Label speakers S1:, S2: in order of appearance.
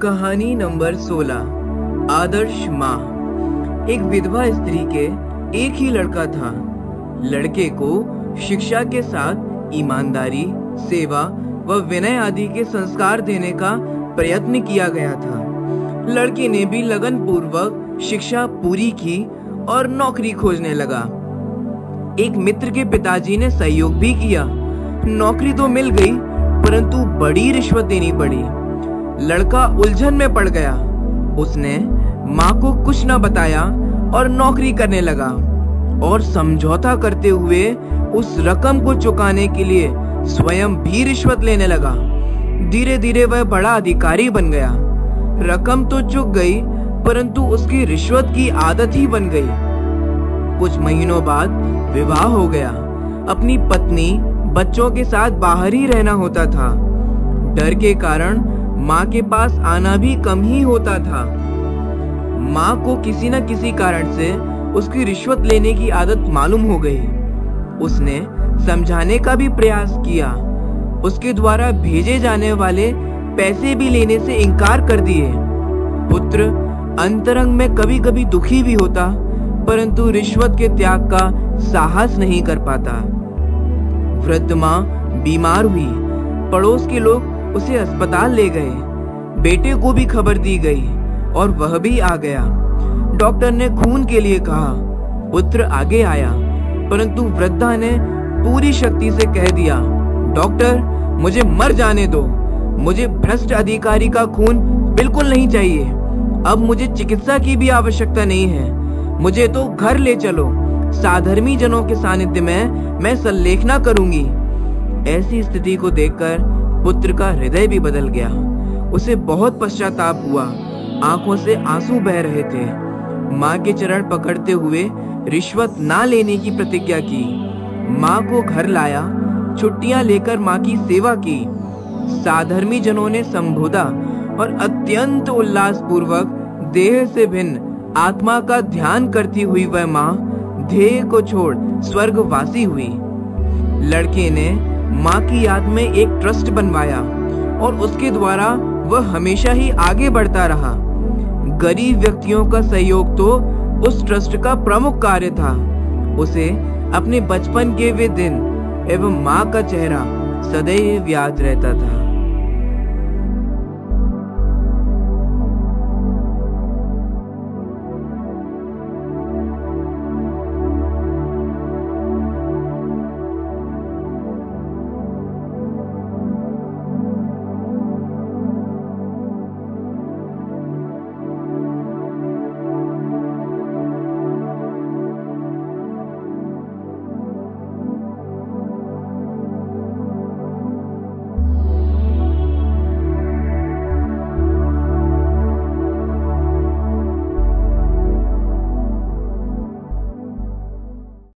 S1: कहानी नंबर 16। आदर्श माँ। एक विधवा स्त्री के एक ही लड़का था। लड़के को शिक्षा के साथ ईमानदारी, सेवा व विनय आदि के संस्कार देने का प्रयत्न किया गया था। लड़के ने भी लगन पूर्वक शिक्षा पूरी की और नौकरी खोजने लगा। एक मित्र के पिताजी ने सहयोग भी किया। नौकरी तो मिल गई, परंतु बड़ी रिश्वत देनी पड़ी। लड़का उलझन में पड़ गया। उसने माँ को कुछ न बताया और नौकरी करने लगा और समझौता करते हुए उस रकम को चुकाने के लिए स्वयं भी रिश्वत लेने लगा। धीरे धीरे वह बड़ा अधिकारी बन गया। रकम तो चुक गई, परंतु उसकी रिश्वत की आदत ही बन गई। कुछ महीनों बाद विवाह हो गया। अपनी पत्नी, बच्चों के साथ बाहर ही रहना होता था। डर के कारण माँ के पास आना भी कम ही होता था। माँ को किसी न किसी कारण से उसकी रिश्वत लेने की आदत मालूम हो गई। उसने समझाने का भी प्रयास किया। उसके द्वारा भेजे जाने वाले पैसे भी लेने से इनकार कर दिए। पुत्र अंतरंग में कभी कभी दुखी भी होता, परंतु रिश्वत के त्याग का साहस नहीं कर पाता। वृद्ध माँ बीमार हुई। पड़ोस के लोग उसे अस्पताल ले गए। बेटे को भी खबर दी गई और वह भी आ गया। डॉक्टर ने खून के लिए कहा। पुत्र आगे आया, परंतु वृद्धा ने पूरी शक्ति से कह दिया, डॉक्टर मुझे मर जाने दो। मुझे भ्रष्ट अधिकारी का खून बिल्कुल नहीं चाहिए। अब मुझे चिकित्सा की भी आवश्यकता नहीं है। मुझे तो घर ले चलो। साधर्मी जनों के सानिध्य में मैं सल्लेखना करूंगी। ऐसी स्थिति को देखकर पुत्र का हृदय भी बदल गया। उसे बहुत पश्चाताप हुआ। आंखों से आंसू बह रहे थे। माँ के चरण पकड़ते हुए रिश्वत ना लेने की प्रतिज्ञा की। माँ को घर लाया। छुट्टियां लेकर माँ की सेवा की। साधर्मी जनों ने संबोधा और अत्यंत उल्लास पूर्वक देह से भिन्न आत्मा का ध्यान करती हुई वह माँ ध्येय को छोड़ स्वर्गवासी हुई। लड़के ने माँ की याद में एक ट्रस्ट बनवाया और उसके द्वारा वह हमेशा ही आगे बढ़ता रहा। गरीब व्यक्तियों का सहयोग तो उस ट्रस्ट का प्रमुख कार्य था। उसे अपने बचपन के वे दिन एवं माँ का चेहरा सदैव याद रहता था।